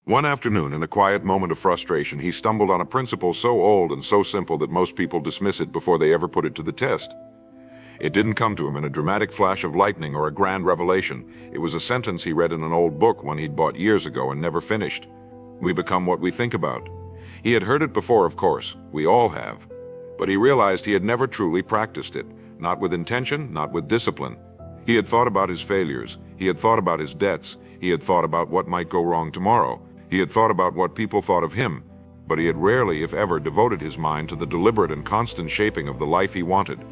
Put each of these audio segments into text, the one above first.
One afternoon, in a quiet moment of frustration, he stumbled on a principle so old and so simple that most people dismiss it before they ever put it to the test. It didn't come to him in a dramatic flash of lightning or a grand revelation. It was a sentence he read in an old book one he'd bought years ago and never finished. We become what we think about. He had heard it before, of course. We all have. But he realized he had never truly practiced it. Not with intention, not with discipline. He had thought about his failures. He had thought about his debts. He had thought about what might go wrong tomorrow. He had thought about what people thought of him. But he had rarely, if ever, devoted his mind to the deliberate and constant shaping of the life he wanted.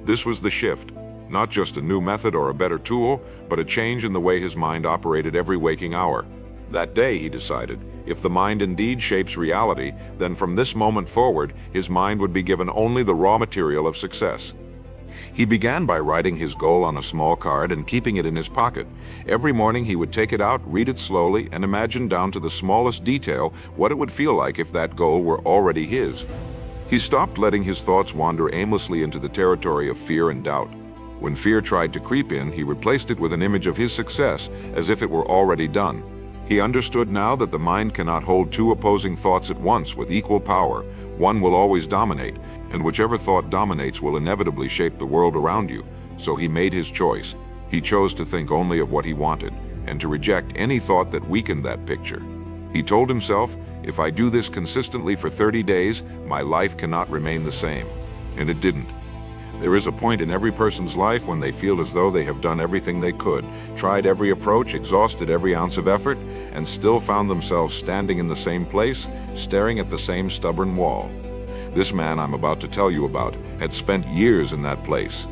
This was the shift. Not just a new method or a better tool, but a change in the way his mind operated every waking hour. That day, he decided, if the mind indeed shapes reality, then from this moment forward, his mind would be given only the raw material of success. He began by writing his goal on a small card and keeping it in his pocket. Every morning he would take it out, read it slowly, and imagine down to the smallest detail what it would feel like if that goal were already his. He stopped letting his thoughts wander aimlessly into the territory of fear and doubt. When fear tried to creep in, he replaced it with an image of his success, as if it were already done. He understood now that the mind cannot hold two opposing thoughts at once with equal power. One will always dominate, and whichever thought dominates will inevitably shape the world around you. So he made his choice. He chose to think only of what he wanted, and to reject any thought that weakened that picture. He told himself, if I do this consistently for 30 days, my life cannot remain the same. And it didn't. There is a point in every person's life when they feel as though they have done everything they could, tried every approach, exhausted every ounce of effort, and still found themselves standing in the same place, staring at the same stubborn wall. This man I'm about to tell you about had spent years in that place.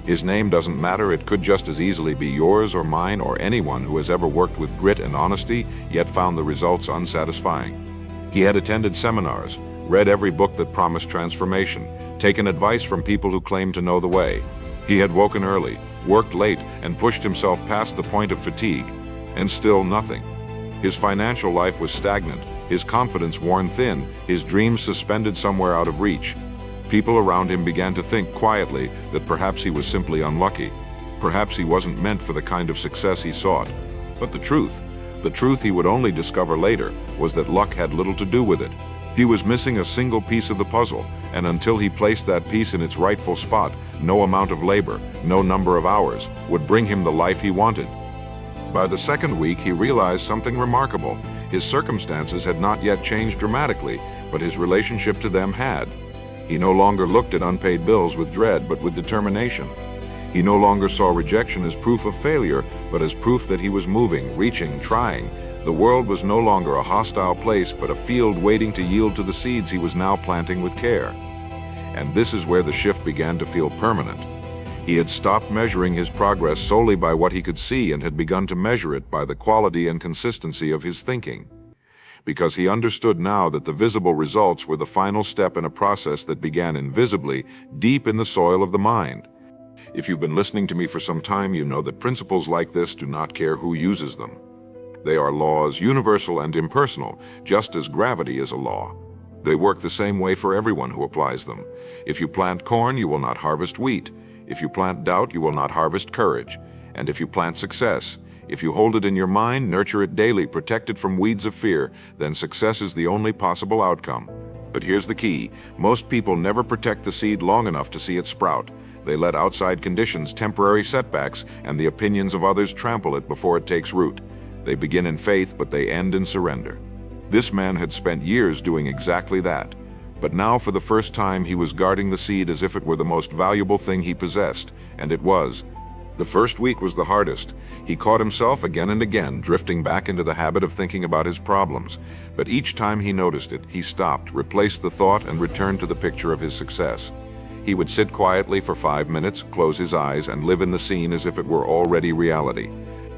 His name doesn't matter. It could just as easily be yours or mine or anyone who has ever worked with grit and honesty, yet found the results unsatisfying. He had attended seminars, read every book that promised transformation, taken advice from people who claimed to know the way. He had woken early, worked late, and pushed himself past the point of fatigue, and still nothing. His financial life was stagnant, his confidence worn thin, his dreams suspended somewhere out of reach. People around him began to think quietly that perhaps he was simply unlucky. Perhaps he wasn't meant for the kind of success he sought. But the truth he would only discover later, was that luck had little to do with it. He was missing a single piece of the puzzle, and until he placed that piece in its rightful spot, no amount of labor, no number of hours, would bring him the life he wanted. By the second week, he realized something remarkable. His circumstances had not yet changed dramatically, but his relationship to them had. He no longer looked at unpaid bills with dread, but with determination. He no longer saw rejection as proof of failure, but as proof that he was moving, reaching, trying. The world was no longer a hostile place, but a field waiting to yield to the seeds he was now planting with care. And this is where the shift began to feel permanent. He had stopped measuring his progress solely by what he could see and had begun to measure it by the quality and consistency of his thinking. Because he understood now that the visible results were the final step in a process that began invisibly, deep in the soil of the mind. If you've been listening to me for some time, you know that principles like this do not care who uses them. They are laws, universal and impersonal, just as gravity is a law. They work the same way for everyone who applies them. If you plant corn, you will not harvest wheat. If you plant doubt, you will not harvest courage. And if you plant success, if you hold it in your mind, nurture it daily, protect it from weeds of fear, then success is the only possible outcome. But here's the key. Most people never protect the seed long enough to see it sprout. They let outside conditions, temporary setbacks, and the opinions of others trample it before it takes root. They begin in faith, but they end in surrender. This man had spent years doing exactly that. But now, for the first time, he was guarding the seed as if it were the most valuable thing he possessed, and it was. The first week was the hardest. He caught himself again and again, drifting back into the habit of thinking about his problems. But each time he noticed it, he stopped, replaced the thought, and returned to the picture of his success. He would sit quietly for 5 minutes, close his eyes, and live in the scene as if it were already reality.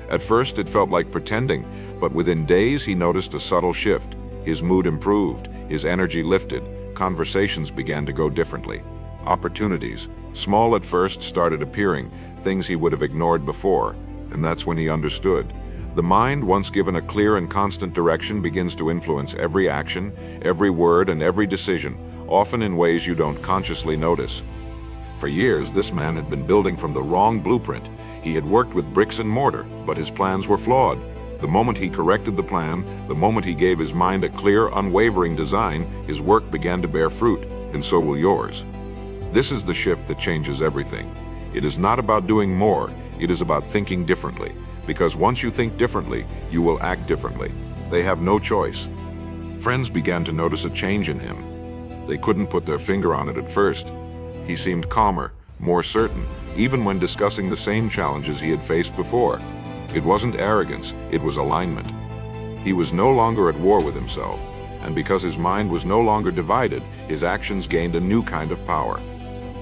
At first, it felt like pretending, but within days he noticed a subtle shift. His mood improved, his energy lifted, conversations began to go differently. Opportunities, small at first, started appearing, things he would have ignored before, and that's when he understood. The mind, once given a clear and constant direction, begins to influence every action, every word, and every decision, often in ways you don't consciously notice. For years, this man had been building from the wrong blueprint. He had worked with bricks and mortar, but his plans were flawed. The moment he corrected the plan, the moment he gave his mind a clear, unwavering design, his work began to bear fruit, and so will yours. This is the shift that changes everything. It is not about doing more, it is about thinking differently. Because once you think differently, you will act differently. They have no choice. Friends began to notice a change in him. They couldn't put their finger on it at first. He seemed calmer, more certain, even when discussing the same challenges he had faced before. It wasn't arrogance, it was alignment. He was no longer at war with himself, and because his mind was no longer divided, his actions gained a new kind of power.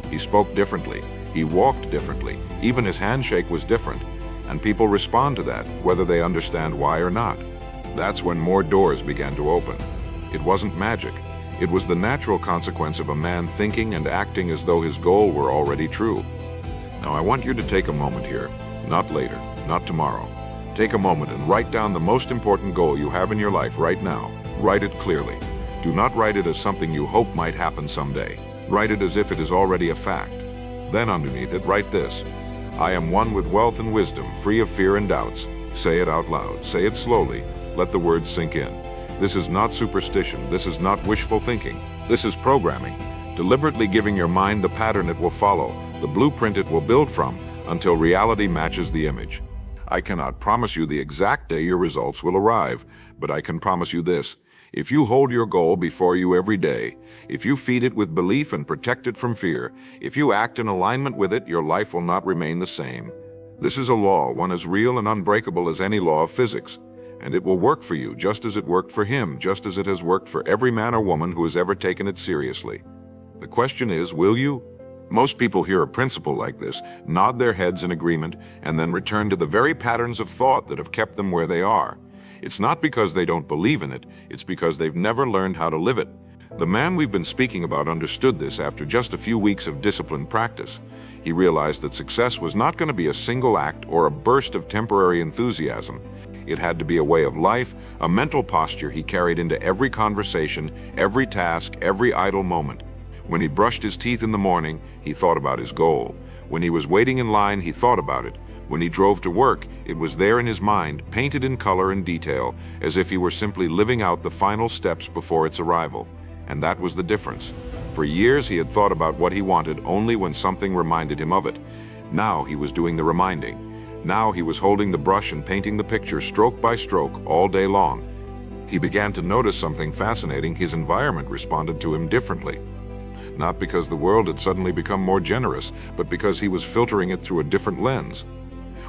He spoke differently, he walked differently, even his handshake was different, and people respond to that, whether they understand why or not. That's when more doors began to open. It wasn't magic. It was the natural consequence of a man thinking and acting as though his goal were already true. Now I want you to take a moment here, not later, not tomorrow. Take a moment and write down the most important goal you have in your life right now. Write it clearly. Do not write it as something you hope might happen someday. Write it as if it is already a fact. Then underneath it, write this: I am one with wealth and wisdom, free of fear and doubts. Say it out loud. Say it slowly. Let the words sink in. This is not superstition. This is not wishful thinking. This is programming. Deliberately giving your mind the pattern it will follow, the blueprint it will build from, until reality matches the image. I cannot promise you the exact day your results will arrive, but I can promise you this: if you hold your goal before you every day, if you feed it with belief and protect it from fear, if you act in alignment with it, your life will not remain the same. This is a law, one as real and unbreakable as any law of physics. And it will work for you just as it worked for him, just as it has worked for every man or woman who has ever taken it seriously. The question is, will you? Most people hear a principle like this, nod their heads in agreement, and then return to the very patterns of thought that have kept them where they are. It's not because they don't believe in it, it's because they've never learned how to live it. The man we've been speaking about understood this after just a few weeks of disciplined practice. He realized that success was not going to be a single act or a burst of temporary enthusiasm. It had to be a way of life, a mental posture he carried into every conversation, every task, every idle moment. When he brushed his teeth in the morning, he thought about his goal. When he was waiting in line, he thought about it. When he drove to work, it was there in his mind, painted in color and detail, as if he were simply living out the final steps before its arrival. And that was the difference. For years, he had thought about what he wanted only when something reminded him of it. Now he was doing the reminding. Now he was holding the brush and painting the picture stroke by stroke all day long. He began to notice something fascinating. His environment responded to him differently. Not because the world had suddenly become more generous, but because he was filtering it through a different lens.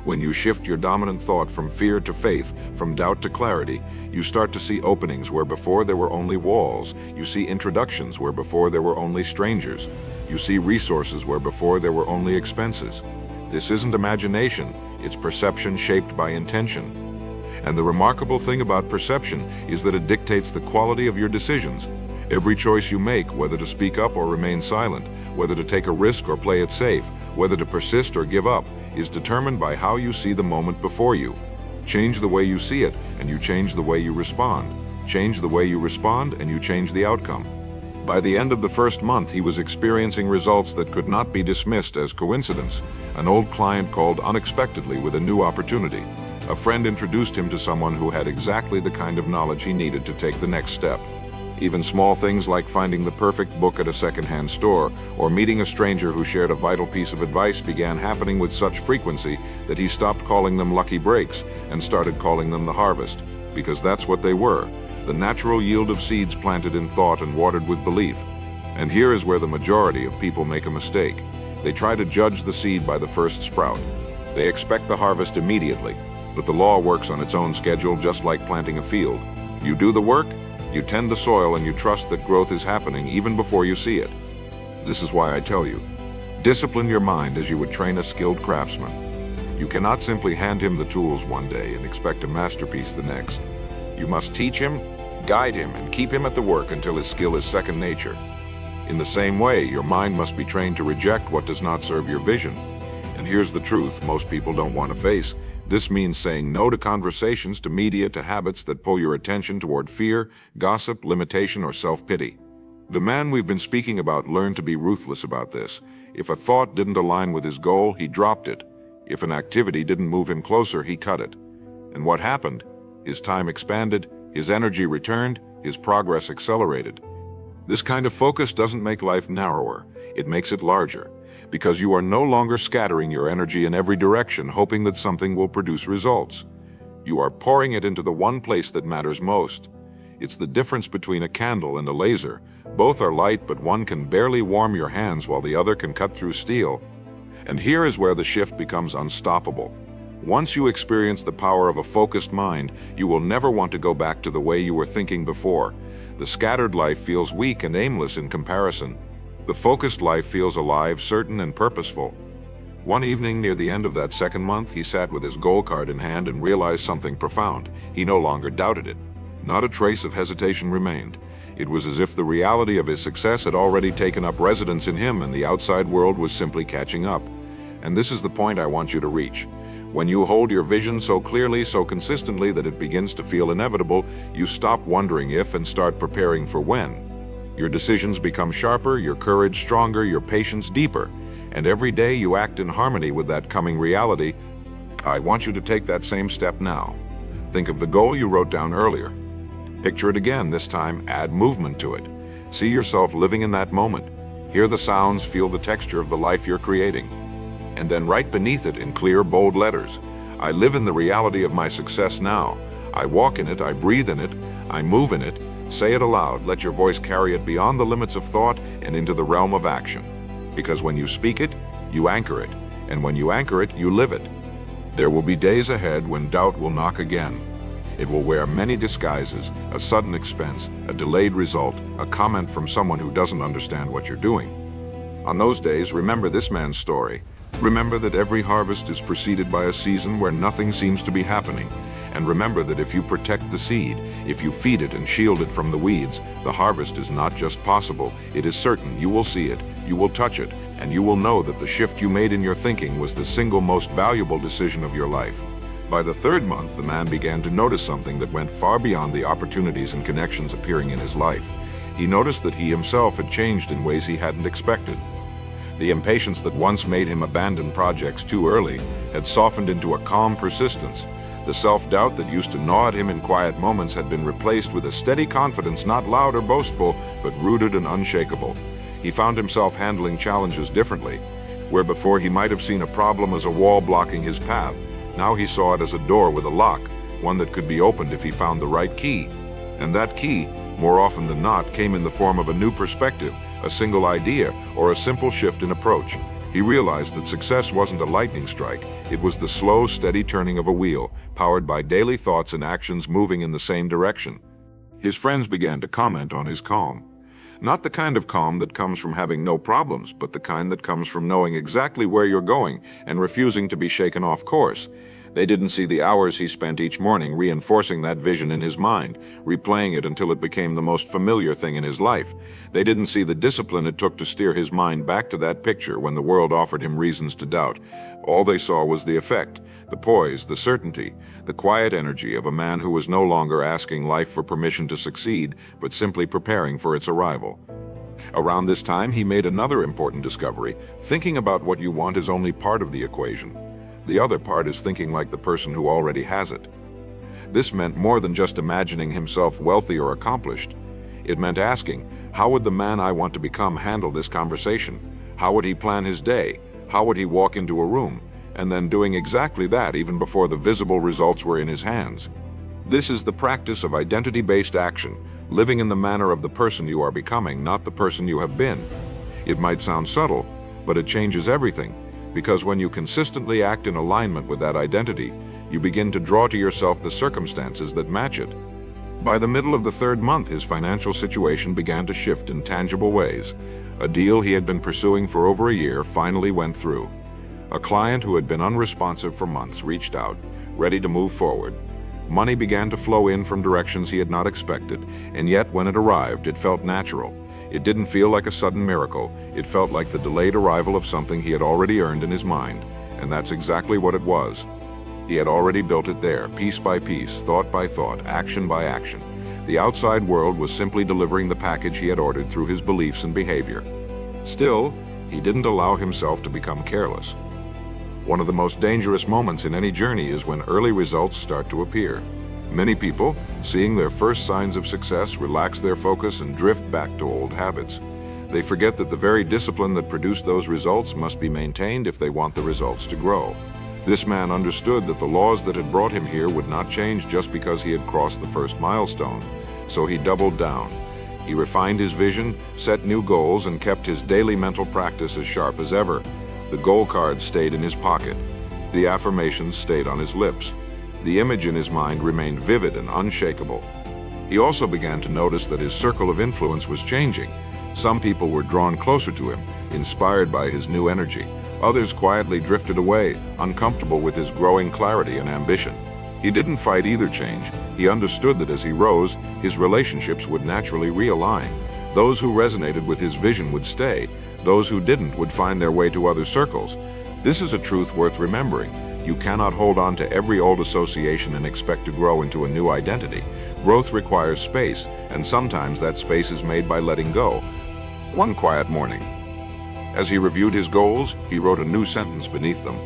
When you shift your dominant thought from fear to faith, from doubt to clarity, you start to see openings where before there were only walls. You see introductions where before there were only strangers. You see resources where before there were only expenses. This isn't imagination, it's perception shaped by intention. And the remarkable thing about perception is that it dictates the quality of your decisions. Every choice you make, whether to speak up or remain silent, whether to take a risk or play it safe, whether to persist or give up, is determined by how you see the moment before you. Change the way you see it, and you change the way you respond. Change the way you respond, and you change the outcome. By the end of the first month, he was experiencing results that could not be dismissed as coincidence. An old client called unexpectedly with a new opportunity. A friend introduced him to someone who had exactly the kind of knowledge he needed to take the next step. Even small things like finding the perfect book at a secondhand store or meeting a stranger who shared a vital piece of advice began happening with such frequency that he stopped calling them lucky breaks and started calling them the harvest, because that's what they were, the natural yield of seeds planted in thought and watered with belief. And here is where the majority of people make a mistake. They try to judge the seed by the first sprout. They expect the harvest immediately, but the law works on its own schedule, just like planting a field. You do the work, you tend the soil, and you trust that growth is happening even before you see it. This is why I tell you, discipline your mind as you would train a skilled craftsman. You cannot simply hand him the tools one day and expect a masterpiece the next. You must teach him, guide him, and keep him at the work until his skill is second nature. In the same way, your mind must be trained to reject what does not serve your vision. And here's the truth most people don't want to face. This means saying no to conversations, to media, to habits that pull your attention toward fear, gossip, limitation, or self-pity. The man we've been speaking about learned to be ruthless about this. If a thought didn't align with his goal, he dropped it. If an activity didn't move him closer, he cut it. And what happened? his time expanded, his energy returned, his progress accelerated. This kind of focus doesn't make life narrower, it makes it larger, because you are no longer scattering your energy in every direction hoping that something will produce results. You are pouring it into the one place that matters most. It's the difference between a candle and a laser. Both are light, but one can barely warm your hands while the other can cut through steel. And here is where the shift becomes unstoppable. Once you experience the power of a focused mind, you will never want to go back to the way you were thinking before. The scattered life feels weak and aimless in comparison. The focused life feels alive, certain, and purposeful. One evening near the end of that second month, he sat with his goal card in hand and realized something profound. He no longer doubted it. Not a trace of hesitation remained. It was as if the reality of his success had already taken up residence in him and the outside world was simply catching up. And this is the point I want you to reach. When you hold your vision so clearly, so consistently that it begins to feel inevitable, you stop wondering if and start preparing for when. Your decisions become sharper, your courage stronger, your patience deeper. And every day you act in harmony with that coming reality. I want you to take that same step now. Think of the goal you wrote down earlier. Picture it again, this time add movement to it. See yourself living in that moment. Hear the sounds, feel the texture of the life you're creating. And then right beneath it in clear, bold letters, I live in the reality of my success now. I walk in it, I breathe in it, I move in it. Say it aloud, let your voice carry it beyond the limits of thought and into the realm of action. Because when you speak it, you anchor it. And when you anchor it, you live it. There will be days ahead when doubt will knock again. It will wear many disguises, a sudden expense, a delayed result, a comment from someone who doesn't understand what you're doing. On those days, remember this man's story. Remember that every harvest is preceded by a season where nothing seems to be happening. And remember that if you protect the seed, if you feed it and shield it from the weeds, the harvest is not just possible, it is certain. You will see it, you will touch it, and you will know that the shift you made in your thinking was the single most valuable decision of your life. By the third month, the man began to notice something that went far beyond the opportunities and connections appearing in his life. He noticed that he himself had changed in ways he hadn't expected. The impatience that once made him abandon projects too early had softened into a calm persistence. The self-doubt that used to gnaw at him in quiet moments had been replaced with a steady confidence, not loud or boastful, but rooted and unshakable. He found himself handling challenges differently. Where before he might have seen a problem as a wall blocking his path, now he saw it as a door with a lock, one that could be opened if he found the right key. And that key, more often than not, came in the form of a new perspective, a single idea, or a simple shift in approach. He realized that success wasn't a lightning strike, it was the slow, steady turning of a wheel, powered by daily thoughts and actions moving in the same direction. His friends began to comment on his calm. Not the kind of calm that comes from having no problems, but the kind that comes from knowing exactly where you're going and refusing to be shaken off course. They didn't see the hours he spent each morning reinforcing that vision in his mind, replaying it until it became the most familiar thing in his life. They didn't see the discipline it took to steer his mind back to that picture when the world offered him reasons to doubt. All they saw was the effect, the poise, the certainty, the quiet energy of a man who was no longer asking life for permission to succeed, but simply preparing for its arrival. Around this time, he made another important discovery. Thinking about what you want is only part of the equation. The other part is thinking like the person who already has it. This meant more than just imagining himself wealthy or accomplished. It meant asking, how would the man I want to become handle this conversation? How would he plan his day? How would he walk into a room? And then doing exactly that even before the visible results were in his hands. This is the practice of identity-based action, living in the manner of the person you are becoming, not the person you have been. It might sound subtle, but it changes everything. Because when you consistently act in alignment with that identity, you begin to draw to yourself the circumstances that match it. By the middle of the third month, his financial situation began to shift in tangible ways. A deal he had been pursuing for over a year finally went through. A client who had been unresponsive for months reached out, ready to move forward. Money began to flow in from directions he had not expected, and yet when it arrived, it felt natural. It didn't feel like a sudden miracle. It felt like the delayed arrival of something he had already earned in his mind, and that's exactly what it was. He had already built it there, piece by piece, thought by thought, action by action. The outside world was simply delivering the package he had ordered through his beliefs and behavior. Still, he didn't allow himself to become careless. One of the most dangerous moments in any journey is when early results start to appear. Many people, seeing their first signs of success, relax their focus and drift back to old habits. They forget that the very discipline that produced those results must be maintained if they want the results to grow. This man understood that the laws that had brought him here would not change just because he had crossed the first milestone. So he doubled down. He refined his vision, set new goals, and kept his daily mental practice as sharp as ever. The goal card stayed in his pocket. The affirmations stayed on his lips. The image in his mind remained vivid and unshakable. He also began to notice that his circle of influence was changing. Some people were drawn closer to him, inspired by his new energy. Others quietly drifted away, uncomfortable with his growing clarity and ambition. He didn't fight either change. He understood that as he rose, his relationships would naturally realign. Those who resonated with his vision would stay. Those who didn't would find their way to other circles. This is a truth worth remembering. You cannot hold on to every old association and expect to grow into a new identity. Growth requires space, and sometimes that space is made by letting go. One quiet morning, as he reviewed his goals, he wrote a new sentence beneath them.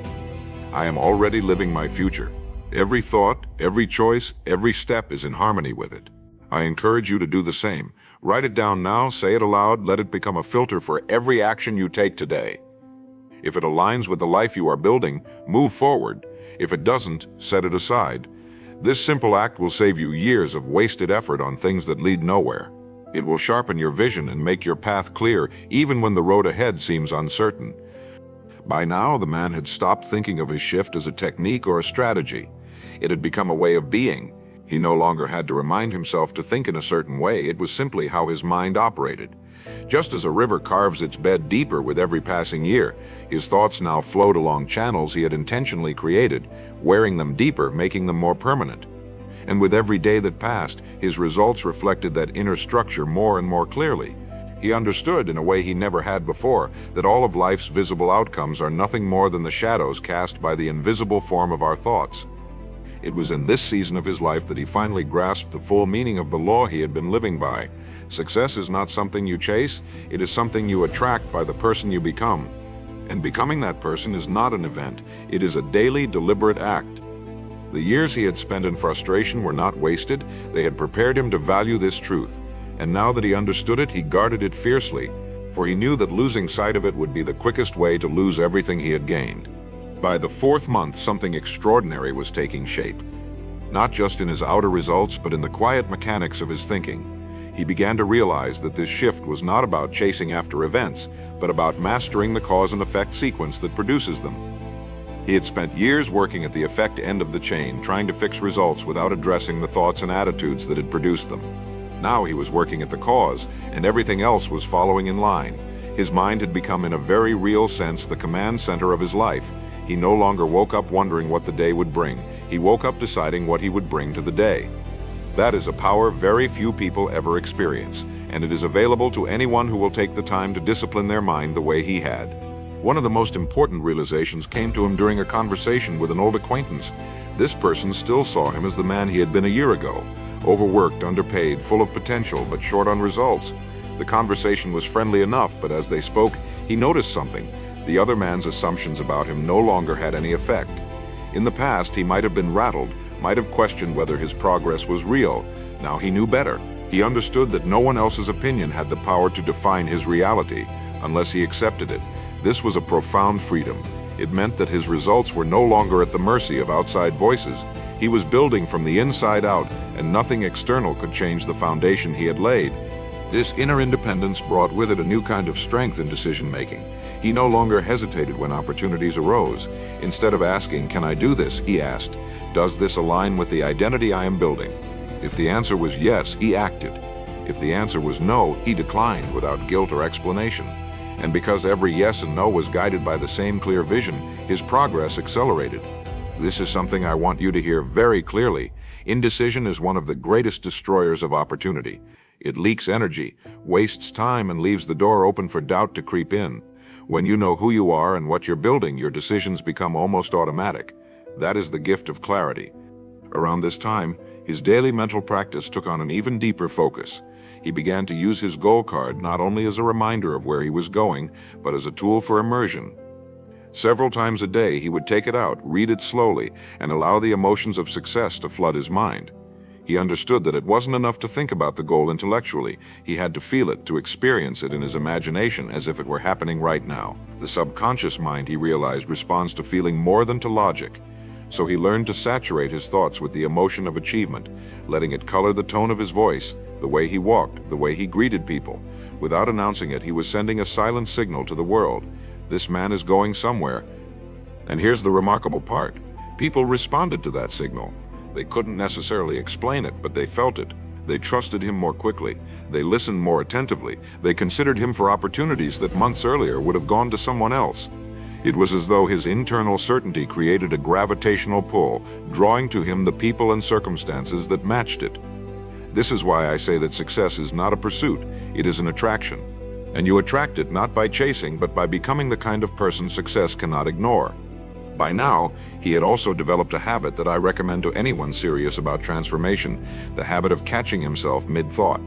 I am already living my future. Every thought, every choice, every step is in harmony with it. I encourage you to do the same. Write it down now, say it aloud, let it become a filter for every action you take today. If it aligns with the life you are building, move forward. If it doesn't, set it aside. This simple act will save you years of wasted effort on things that lead nowhere. It will sharpen your vision and make your path clear, even when the road ahead seems uncertain. By now, the man had stopped thinking of his shift as a technique or a strategy. It had become a way of being. He no longer had to remind himself to think in a certain way. It was simply how his mind operated. Just as a river carves its bed deeper with every passing year, his thoughts now flowed along channels he had intentionally created, wearing them deeper, making them more permanent. And with every day that passed, his results reflected that inner structure more and more clearly. He understood, in a way he never had before, that all of life's visible outcomes are nothing more than the shadows cast by the invisible form of our thoughts. It was in this season of his life that he finally grasped the full meaning of the law he had been living by. Success is not something you chase, it is something you attract by the person you become. And becoming that person is not an event, it is a daily, deliberate act. The years he had spent in frustration were not wasted, they had prepared him to value this truth. And now that he understood it, he guarded it fiercely, for he knew that losing sight of it would be the quickest way to lose everything he had gained. By the 4th month, something extraordinary was taking shape. Not just in his outer results, but in the quiet mechanics of his thinking. He began to realize that this shift was not about chasing after events, but about mastering the cause and effect sequence that produces them. He had spent years working at the effect end of the chain, trying to fix results without addressing the thoughts and attitudes that had produced them. Now he was working at the cause, and everything else was following in line. His mind had become, in a very real sense, the command center of his life. He no longer woke up wondering what the day would bring. He woke up deciding what he would bring to the day. That is a power very few people ever experience, and it is available to anyone who will take the time to discipline their mind the way he had. One of the most important realizations came to him during a conversation with an old acquaintance. This person still saw him as the man he had been a year ago, overworked, underpaid, full of potential, but short on results. The conversation was friendly enough, but as they spoke, he noticed something. The other man's assumptions about him no longer had any effect. In the past, he might have been rattled, might have questioned whether his progress was real. Now he knew better. He understood that no one else's opinion had the power to define his reality, unless he accepted it. This was a profound freedom. It meant that his results were no longer at the mercy of outside voices. He was building from the inside out, and nothing external could change the foundation he had laid. This inner independence brought with it a new kind of strength in decision-making. He no longer hesitated when opportunities arose. Instead of asking, "Can I do this?" he asked, "Does this align with the identity I am building?" If the answer was yes, he acted. If the answer was no, he declined without guilt or explanation. And because every yes and no was guided by the same clear vision, his progress accelerated. This is something I want you to hear very clearly. Indecision is one of the greatest destroyers of opportunity. It leaks energy, wastes time, and leaves the door open for doubt to creep in. When you know who you are and what you're building, your decisions become almost automatic. That is the gift of clarity. Around this time, his daily mental practice took on an even deeper focus. He began to use his goal card not only as a reminder of where he was going, but as a tool for immersion. Several times a day, he would take it out, read it slowly, and allow the emotions of success to flood his mind. He understood that it wasn't enough to think about the goal intellectually. He had to feel it, to experience it in his imagination as if it were happening right now. The subconscious mind, he realized, responds to feeling more than to logic. So he learned to saturate his thoughts with the emotion of achievement, letting it color the tone of his voice, the way he walked, the way he greeted people. Without announcing it, he was sending a silent signal to the world. This man is going somewhere. And here's the remarkable part. People responded to that signal. They couldn't necessarily explain it, but they felt it. They trusted him more quickly. They listened more attentively. They considered him for opportunities that months earlier would have gone to someone else. It was as though his internal certainty created a gravitational pull, drawing to him the people and circumstances that matched it. This is why I say that success is not a pursuit, it is an attraction. And you attract it not by chasing, but by becoming the kind of person success cannot ignore. By now, he had also developed a habit that I recommend to anyone serious about transformation, the habit of catching himself mid-thought.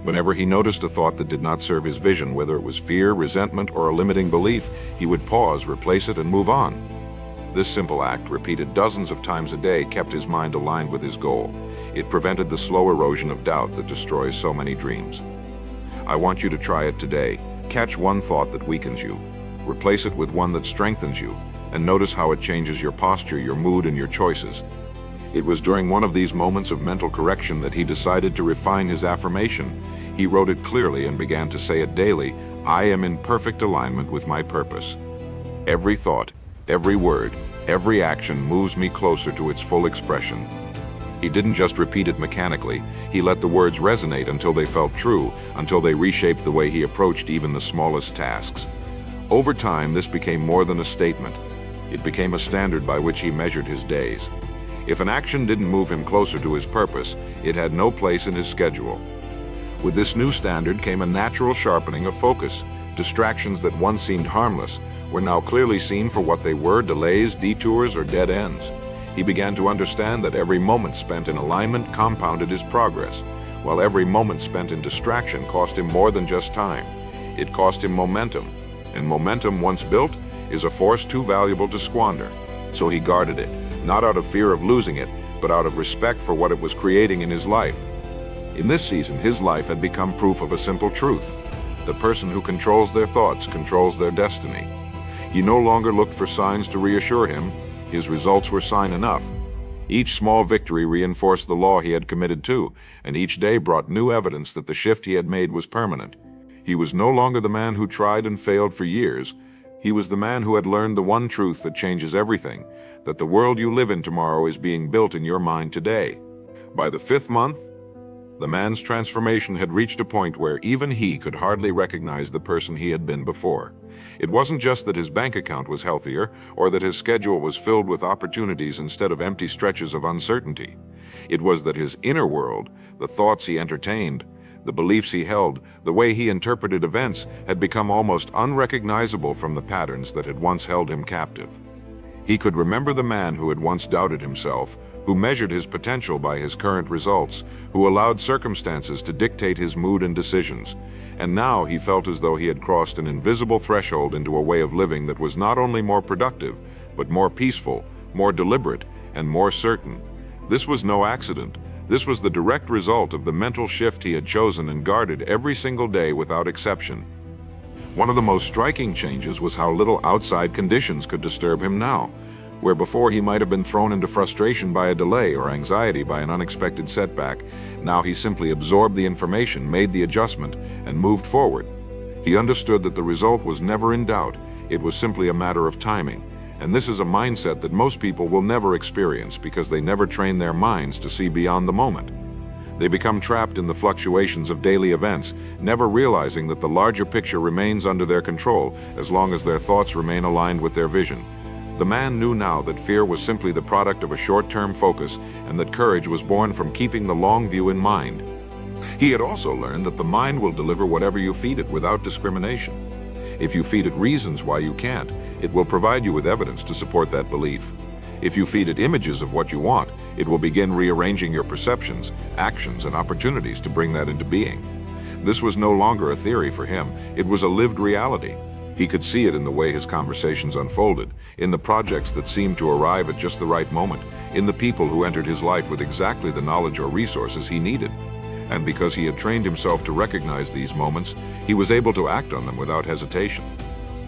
Whenever he noticed a thought that did not serve his vision, whether it was fear, resentment, or a limiting belief, he would pause, replace it, and move on. This simple act, repeated dozens of times a day, kept his mind aligned with his goal. It prevented the slow erosion of doubt that destroys so many dreams. I want you to try it today. Catch one thought that weakens you. Replace it with one that strengthens you, and notice how it changes your posture, your mood, and your choices. It was during one of these moments of mental correction that he decided to refine his affirmation. He wrote it clearly and began to say it daily. I am in perfect alignment with my purpose. Every thought, every word, every action moves me closer to its full expression. He didn't just repeat it mechanically. He let the words resonate until they felt true, until they reshaped the way he approached even the smallest tasks. Over time, this became more than a statement. It became a standard by which he measured his days. If an action didn't move him closer to his purpose, it had no place in his schedule. With this new standard came a natural sharpening of focus. Distractions that once seemed harmless were now clearly seen for what they were: delays, detours, or dead ends. He began to understand that every moment spent in alignment compounded his progress, while every moment spent in distraction cost him more than just time. It cost him momentum, and momentum once built is a force too valuable to squander. So he guarded it, not out of fear of losing it, but out of respect for what it was creating in his life. In this season, his life had become proof of a simple truth. The person who controls their thoughts controls their destiny. He no longer looked for signs to reassure him. His results were sign enough. Each small victory reinforced the law he had committed to, and each day brought new evidence that the shift he had made was permanent. He was no longer the man who tried and failed for years. He was the man who had learned the one truth that changes everything, that the world you live in tomorrow is being built in your mind today. By the 5th month, the man's transformation had reached a point where even he could hardly recognize the person he had been before. It wasn't just that his bank account was healthier, or that his schedule was filled with opportunities instead of empty stretches of uncertainty. It was that his inner world, the thoughts he entertained, the beliefs he held, the way he interpreted events, had become almost unrecognizable from the patterns that had once held him captive. He could remember the man who had once doubted himself, who measured his potential by his current results, who allowed circumstances to dictate his mood and decisions. And now he felt as though he had crossed an invisible threshold into a way of living that was not only more productive, but more peaceful, more deliberate, and more certain. This was no accident. This was the direct result of the mental shift he had chosen and guarded every single day without exception. One of the most striking changes was how little outside conditions could disturb him now. Where before he might have been thrown into frustration by a delay or anxiety by an unexpected setback, now he simply absorbed the information, made the adjustment, and moved forward. He understood that the result was never in doubt. It was simply a matter of timing. And this is a mindset that most people will never experience because they never train their minds to see beyond the moment. They become trapped in the fluctuations of daily events, never realizing that the larger picture remains under their control as long as their thoughts remain aligned with their vision. The man knew now that fear was simply the product of a short-term focus and that courage was born from keeping the long view in mind. He had also learned that the mind will deliver whatever you feed it without discrimination. If you feed it reasons why you can't, it will provide you with evidence to support that belief. If you feed it images of what you want, it will begin rearranging your perceptions, actions, and opportunities to bring that into being. This was no longer a theory for him, it was a lived reality. He could see it in the way his conversations unfolded, in the projects that seemed to arrive at just the right moment, in the people who entered his life with exactly the knowledge or resources he needed. And because he had trained himself to recognize these moments, he was able to act on them without hesitation.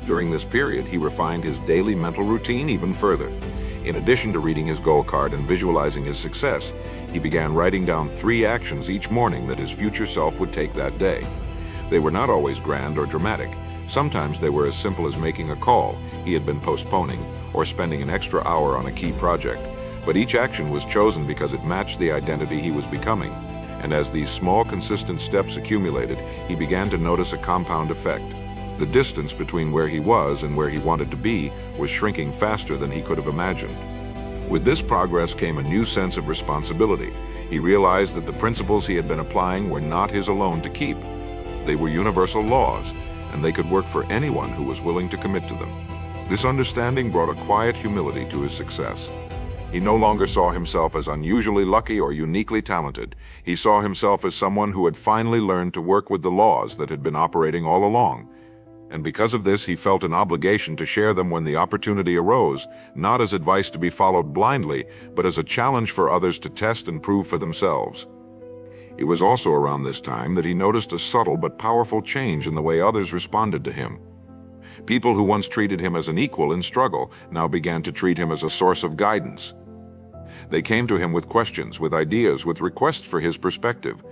During this period, he refined his daily mental routine even further. In addition to reading his goal card and visualizing his success, he began writing down 3 actions each morning that his future self would take that day. They were not always grand or dramatic. Sometimes they were as simple as making a call he had been postponing or spending an extra hour on a key project. But each action was chosen because it matched the identity he was becoming. And as these small, consistent steps accumulated, he began to notice a compound effect. The distance between where he was and where he wanted to be was shrinking faster than he could have imagined. With this progress came a new sense of responsibility. He realized that the principles he had been applying were not his alone to keep. They were universal laws, and they could work for anyone who was willing to commit to them. This understanding brought a quiet humility to his success. He no longer saw himself as unusually lucky or uniquely talented. He saw himself as someone who had finally learned to work with the laws that had been operating all along. And because of this, he felt an obligation to share them when the opportunity arose, not as advice to be followed blindly, but as a challenge for others to test and prove for themselves. It was also around this time that he noticed a subtle but powerful change in the way others responded to him. People who once treated him as an equal in struggle now began to treat him as a source of guidance. They came to him with questions, with ideas, with requests for his perspective,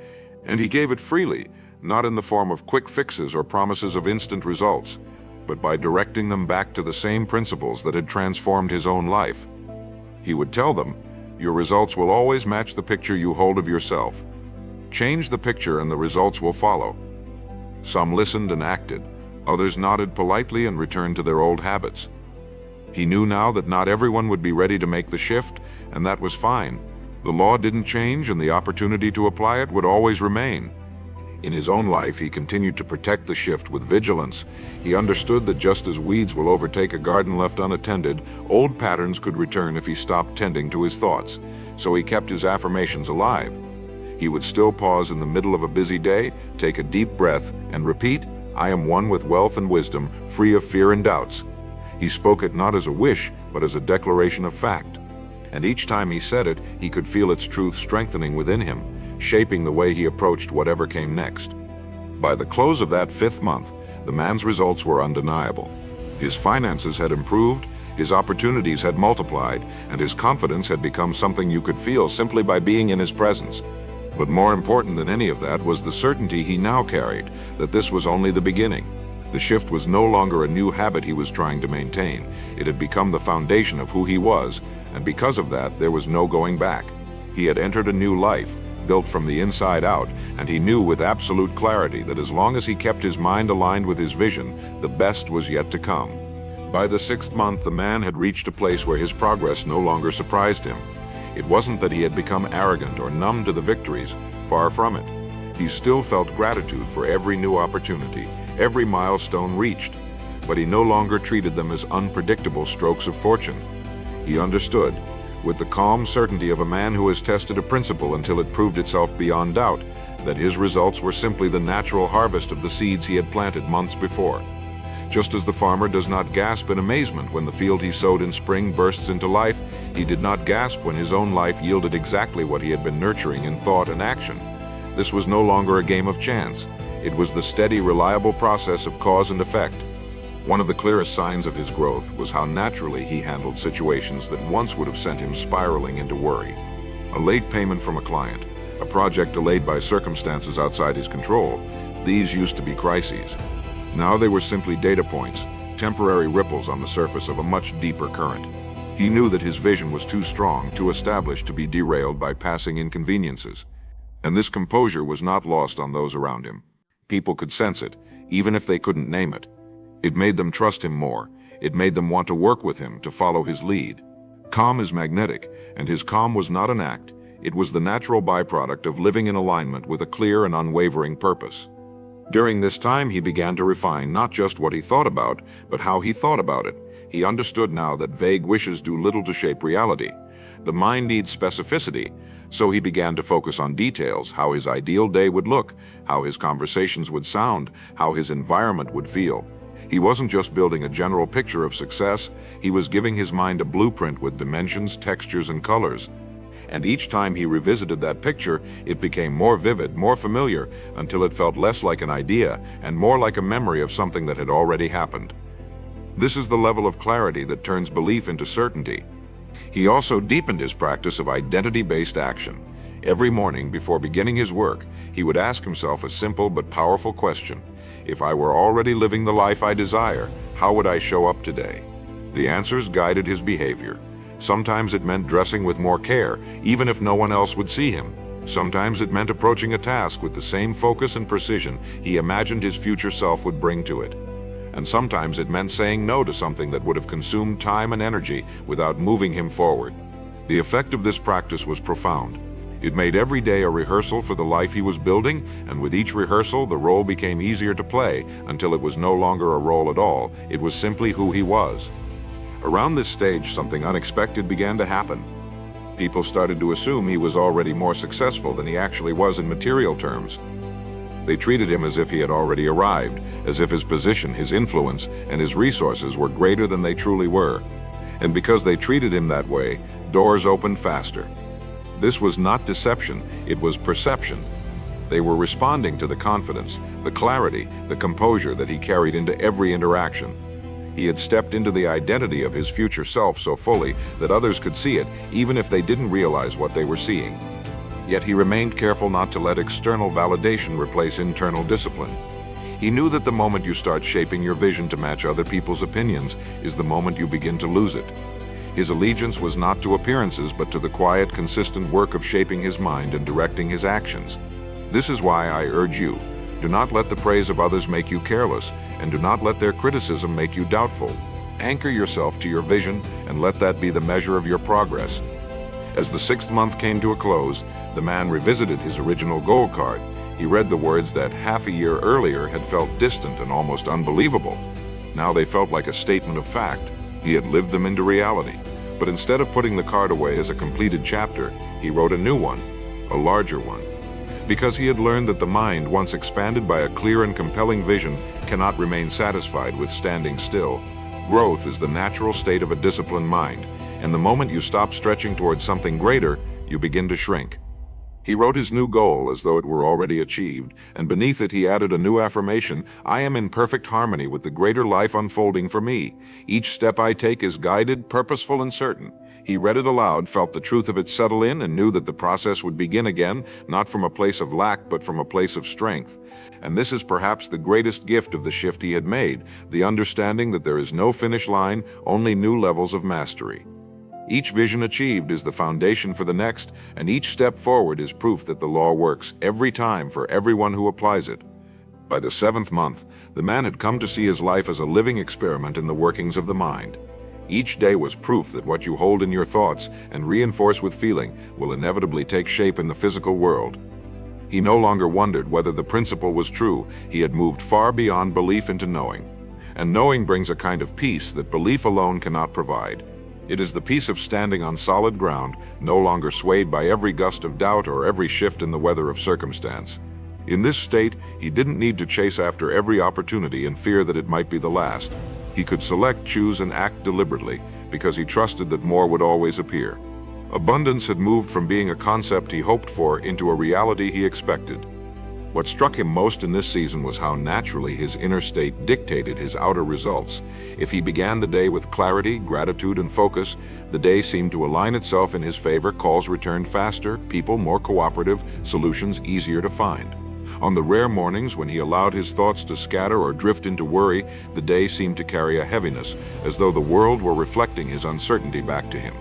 and he gave it freely, not in the form of quick fixes or promises of instant results, but by directing them back to the same principles that had transformed his own life. He would tell them, "Your results will always match the picture you hold of yourself. Change the picture and the results will follow." Some listened and acted. Others nodded politely and returned to their old habits. He knew now that not everyone would be ready to make the shift, and that was fine. The law didn't change, and the opportunity to apply it would always remain. In his own life, he continued to protect the shift with vigilance. He understood that just as weeds will overtake a garden left unattended, old patterns could return if he stopped tending to his thoughts. So he kept his affirmations alive. He would still pause in the middle of a busy day, take a deep breath, and repeat, "I am one with wealth and wisdom, free of fear and doubts." He spoke it not as a wish, but as a declaration of fact. And each time he said it, he could feel its truth strengthening within him, shaping the way he approached whatever came next. By the close of that 5th month, the man's results were undeniable. His finances had improved, his opportunities had multiplied, and his confidence had become something you could feel simply by being in his presence. But more important than any of that was the certainty he now carried, that this was only the beginning. The shift was no longer a new habit he was trying to maintain. It had become the foundation of who he was, and because of that, there was no going back. He had entered a new life, built from the inside out, and he knew with absolute clarity that as long as he kept his mind aligned with his vision, the best was yet to come. By the 6th month, the man had reached a place where his progress no longer surprised him. It wasn't that he had become arrogant or numb to the victories, far from it. He still felt gratitude for every new opportunity, every milestone reached, but he no longer treated them as unpredictable strokes of fortune. He understood, with the calm certainty of a man who has tested a principle until it proved itself beyond doubt, that his results were simply the natural harvest of the seeds he had planted months before. Just as the farmer does not gasp in amazement when the field he sowed in spring bursts into life, he did not gasp when his own life yielded exactly what he had been nurturing in thought and action. This was no longer a game of chance. It was the steady, reliable process of cause and effect. One of the clearest signs of his growth was how naturally he handled situations that once would have sent him spiraling into worry. A late payment from a client, a project delayed by circumstances outside his control, these used to be crises. Now they were simply data points, temporary ripples on the surface of a much deeper current. He knew that his vision was too strong, too established to be derailed by passing inconveniences. And this composure was not lost on those around him. People could sense it, even if they couldn't name it. It made them trust him more. It made them want to work with him, to follow his lead. Calm is magnetic, and his calm was not an act. It was the natural byproduct of living in alignment with a clear and unwavering purpose. During this time, he began to refine not just what he thought about, but how he thought about it. He understood now that vague wishes do little to shape reality. The mind needs specificity, so he began to focus on details, how his ideal day would look, how his conversations would sound, how his environment would feel. He wasn't just building a general picture of success, he was giving his mind a blueprint with dimensions, textures, and colors. And each time he revisited that picture, it became more vivid, more familiar, until it felt less like an idea and more like a memory of something that had already happened. This is the level of clarity that turns belief into certainty. He also deepened his practice of identity-based action. Every morning before beginning his work, he would ask himself a simple but powerful question. If I were already living the life I desire, how would I show up today? The answers guided his behavior. Sometimes it meant dressing with more care, even if no one else would see him. Sometimes it meant approaching a task with the same focus and precision he imagined his future self would bring to it. And sometimes it meant saying no to something that would have consumed time and energy without moving him forward. The effect of this practice was profound. It made every day a rehearsal for the life he was building, and with each rehearsal, the role became easier to play until it was no longer a role at all. It was simply who he was. Around this stage, something unexpected began to happen. People started to assume he was already more successful than he actually was in material terms. They treated him as if he had already arrived, as if his position, his influence, and his resources were greater than they truly were. And because they treated him that way, doors opened faster. This was not deception, it was perception. They were responding to the confidence, the clarity, the composure that he carried into every interaction. He had stepped into the identity of his future self so fully that others could see it, even if they didn't realize what they were seeing. Yet he remained careful not to let external validation replace internal discipline. He knew that the moment you start shaping your vision to match other people's opinions is the moment you begin to lose it. His allegiance was not to appearances, but to the quiet, consistent work of shaping his mind and directing his actions. This is why I urge you, do not let the praise of others make you careless, and do not let their criticism make you doubtful. Anchor yourself to your vision, and let that be the measure of your progress. As the 6th month came to a close, the man revisited his original goal card. He read the words that half a year earlier had felt distant and almost unbelievable. Now they felt like a statement of fact. He had lived them into reality. But instead of putting the card away as a completed chapter, he wrote a new one, a larger one. Because he had learned that the mind, once expanded by a clear and compelling vision, cannot remain satisfied with standing still. Growth is the natural state of a disciplined mind, and the moment you stop stretching towards something greater, you begin to shrink. He wrote his new goal as though it were already achieved, and beneath it he added a new affirmation: I am in perfect harmony with the greater life unfolding for me. Each step I take is guided, purposeful, and certain. He read it aloud, felt the truth of it settle in, and knew that the process would begin again, not from a place of lack, but from a place of strength. And this is perhaps the greatest gift of the shift he had made, the understanding that there is no finish line, only new levels of mastery. Each vision achieved is the foundation for the next, and each step forward is proof that the law works every time for everyone who applies it. By the 7th month, the man had come to see his life as a living experiment in the workings of the mind. Each day was proof that what you hold in your thoughts and reinforce with feeling will inevitably take shape in the physical world. He no longer wondered whether the principle was true. He had moved far beyond belief into knowing. And knowing brings a kind of peace that belief alone cannot provide. It is the peace of standing on solid ground, no longer swayed by every gust of doubt or every shift in the weather of circumstance. In this state, he didn't need to chase after every opportunity and fear that it might be the last. He could select, choose, and act deliberately because he trusted that more would always appear. Abundance had moved from being a concept he hoped for into a reality he expected. What struck him most in this season was how naturally his inner state dictated his outer results. If he began the day with clarity, gratitude, and focus, the day seemed to align itself in his favor. Calls returned faster, people more cooperative, solutions easier to find. On the rare mornings when he allowed his thoughts to scatter or drift into worry, the day seemed to carry a heaviness, as though the world were reflecting his uncertainty back to him.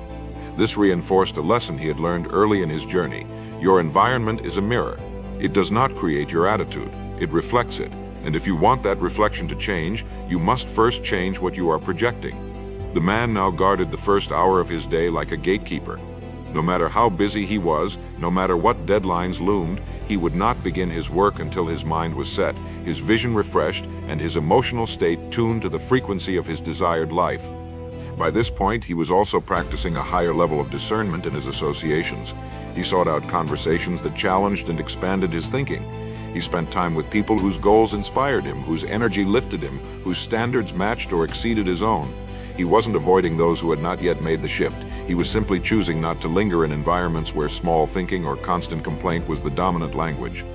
This reinforced a lesson he had learned early in his journey. Your environment is a mirror. It does not create your attitude, it reflects it. And if you want that reflection to change, you must first change what you are projecting. The man now guarded the first hour of his day like a gatekeeper. No matter how busy he was, no matter what deadlines loomed, he would not begin his work until his mind was set, his vision refreshed, and his emotional state tuned to the frequency of his desired life. By this point, he was also practicing a higher level of discernment in his associations. He sought out conversations that challenged and expanded his thinking. He spent time with people whose goals inspired him, whose energy lifted him, whose standards matched or exceeded his own. He wasn't avoiding those who had not yet made the shift. He was simply choosing not to linger in environments where small thinking or constant complaint was the dominant language.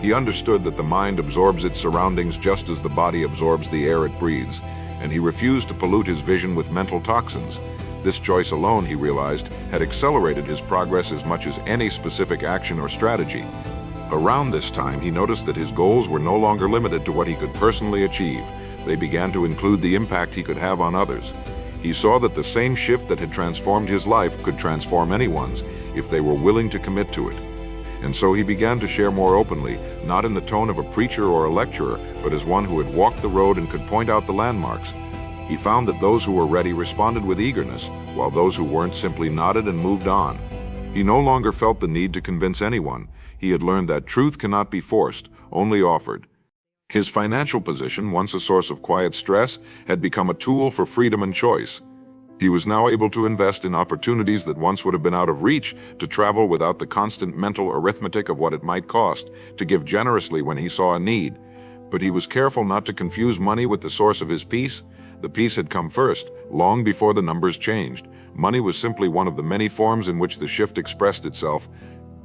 He understood that the mind absorbs its surroundings just as the body absorbs the air it breathes, and he refused to pollute his vision with mental toxins. This choice alone, he realized, had accelerated his progress as much as any specific action or strategy. Around this time, he noticed that his goals were no longer limited to what he could personally achieve. They began to include the impact he could have on others. He saw that the same shift that had transformed his life could transform anyone's if they were willing to commit to it. And so he began to share more openly, not in the tone of a preacher or a lecturer, but as one who had walked the road and could point out the landmarks. He found that those who were ready responded with eagerness, while those who weren't simply nodded and moved on. He no longer felt the need to convince anyone. He had learned that truth cannot be forced, only offered. His financial position, once a source of quiet stress, had become a tool for freedom and choice. He was now able to invest in opportunities that once would have been out of reach, to travel without the constant mental arithmetic of what it might cost, to give generously when he saw a need. But he was careful not to confuse money with the source of his peace. The peace had come first, long before the numbers changed. Money was simply one of the many forms in which the shift expressed itself.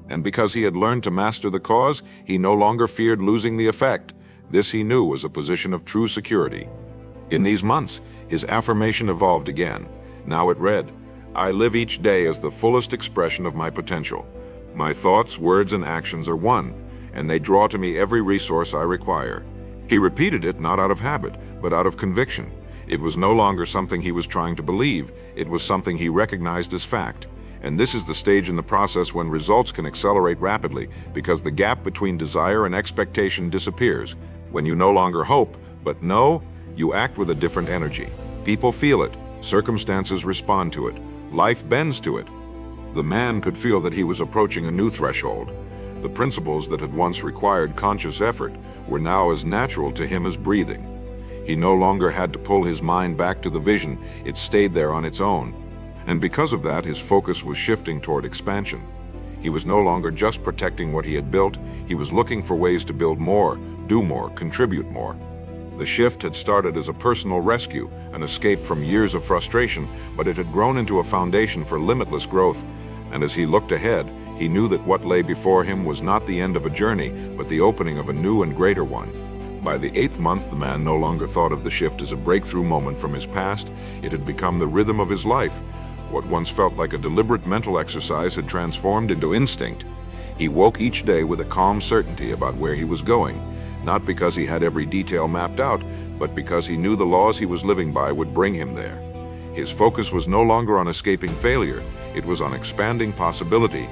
And because he had learned to master the cause, he no longer feared losing the effect. This he knew was a position of true security. In these months, his affirmation evolved again. Now it read, "I live each day as the fullest expression of my potential. My thoughts, words, and actions are one, and they draw to me every resource I require." He repeated it not out of habit, but out of conviction. It was no longer something he was trying to believe, it was something he recognized as fact. And this is the stage in the process when results can accelerate rapidly, because the gap between desire and expectation disappears. When you no longer hope, but know, you act with a different energy. People feel it, circumstances respond to it, life bends to it. The man could feel that he was approaching a new threshold. The principles that had once required conscious effort were now as natural to him as breathing. He no longer had to pull his mind back to the vision, it stayed there on its own. And because of that, his focus was shifting toward expansion. He was no longer just protecting what he had built, he was looking for ways to build more, do more, contribute more. The shift had started as a personal rescue, an escape from years of frustration, but it had grown into a foundation for limitless growth. And as he looked ahead, he knew that what lay before him was not the end of a journey, but the opening of a new and greater one. By the 8th month, the man no longer thought of the shift as a breakthrough moment from his past. It had become the rhythm of his life. What once felt like a deliberate mental exercise had transformed into instinct. He woke each day with a calm certainty about where he was going, not because he had every detail mapped out, but because he knew the laws he was living by would bring him there. His focus was no longer on escaping failure, it was on expanding possibility.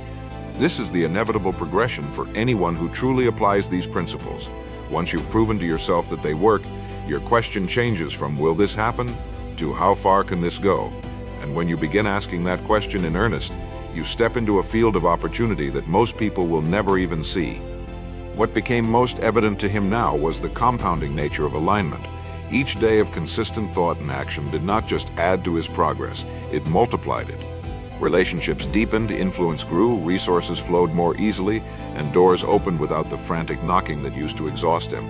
This is the inevitable progression for anyone who truly applies these principles. Once you've proven to yourself that they work, your question changes from "will this happen?" to "how far can this go?" And when you begin asking that question in earnest, you step into a field of opportunity that most people will never even see. What became most evident to him now was the compounding nature of alignment. Each day of consistent thought and action did not just add to his progress, it multiplied it. Relationships deepened, influence grew, resources flowed more easily, and doors opened without the frantic knocking that used to exhaust him.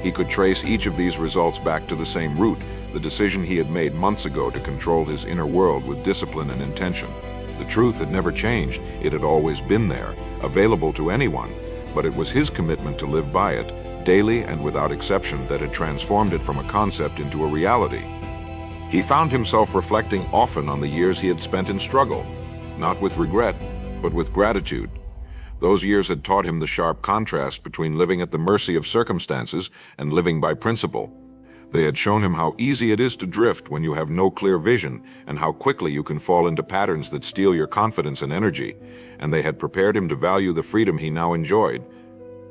He could trace each of these results back to the same root, the decision he had made months ago to control his inner world with discipline and intention. The truth had never changed, it had always been there, available to anyone, but it was his commitment to live by it, daily and without exception, that had transformed it from a concept into a reality. He found himself reflecting often on the years he had spent in struggle, not with regret, but with gratitude. Those years had taught him the sharp contrast between living at the mercy of circumstances and living by principle. They had shown him how easy it is to drift when you have no clear vision, and how quickly you can fall into patterns that steal your confidence and energy, and they had prepared him to value the freedom he now enjoyed.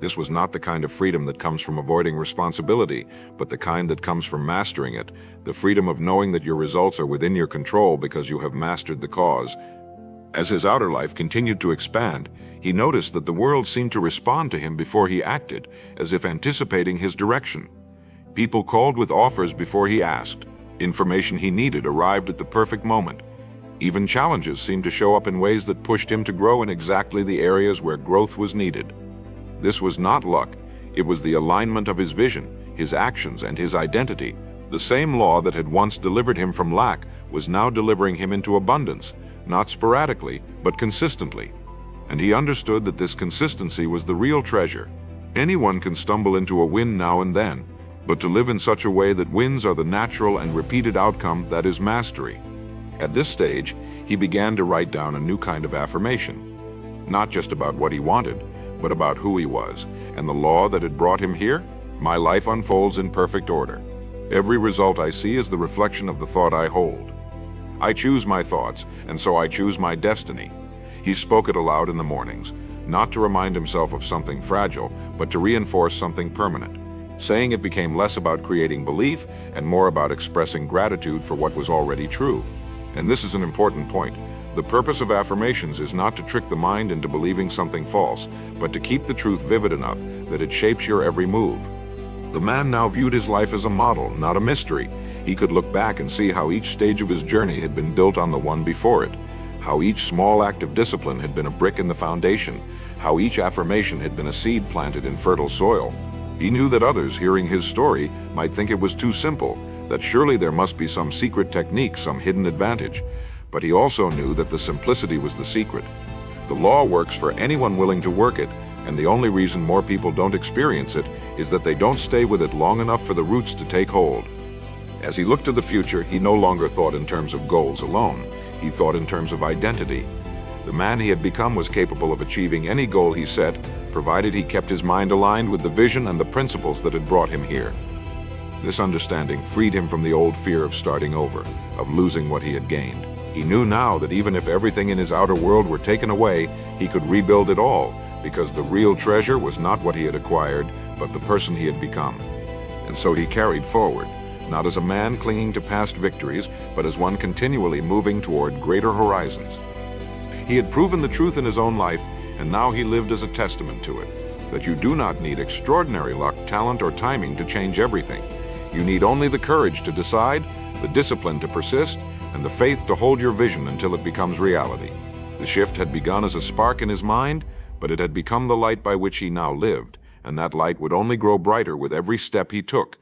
This was not the kind of freedom that comes from avoiding responsibility, but the kind that comes from mastering it, the freedom of knowing that your results are within your control because you have mastered the cause. As his outer life continued to expand, he noticed that the world seemed to respond to him before he acted, as if anticipating his direction. People called with offers before he asked. Information he needed arrived at the perfect moment. Even challenges seemed to show up in ways that pushed him to grow in exactly the areas where growth was needed. This was not luck, It was the alignment of his vision, his actions, and his identity. The same law that had once delivered him from lack was now delivering him into abundance, not sporadically, but consistently. And he understood that this consistency was the real treasure. Anyone can stumble into a win now and then, but to live in such a way that wins are the natural and repeated outcome, that is mastery. At this stage, he began to write down a new kind of affirmation. Not just about what he wanted, but about who he was, and the law that had brought him here. My life unfolds in perfect order. Every result I see is the reflection of the thought I hold. I choose my thoughts, and so I choose my destiny. He spoke it aloud in the mornings, not to remind himself of something fragile, but to reinforce something permanent. Saying it became less about creating belief and more about expressing gratitude for what was already true. And this is an important point. The purpose of affirmations is not to trick the mind into believing something false, but to keep the truth vivid enough that it shapes your every move. The man now viewed his life as a model, not a mystery. He could look back and see how each stage of his journey had been built on the one before it, how each small act of discipline had been a brick in the foundation, how each affirmation had been a seed planted in fertile soil. He knew that others, hearing his story, might think it was too simple, that surely there must be some secret technique, some hidden advantage. But he also knew that the simplicity was the secret. The law works for anyone willing to work it, and the only reason more people don't experience it is that they don't stay with it long enough for the roots to take hold. As he looked to the future, he no longer thought in terms of goals alone. He thought in terms of identity. The man he had become was capable of achieving any goal he set, provided he kept his mind aligned with the vision and the principles that had brought him here. This understanding freed him from the old fear of starting over, of losing what he had gained. He knew now that even if everything in his outer world were taken away, he could rebuild it all, because the real treasure was not what he had acquired, but the person he had become. And so he carried forward, not as a man clinging to past victories, but as one continually moving toward greater horizons. He had proven the truth in his own life, and now he lived as a testament to it, that you do not need extraordinary luck, talent, or timing to change everything. You need only the courage to decide, the discipline to persist, and the faith to hold your vision until it becomes reality. The shift had begun as a spark in his mind, but it had become the light by which he now lived, and that light would only grow brighter with every step he took.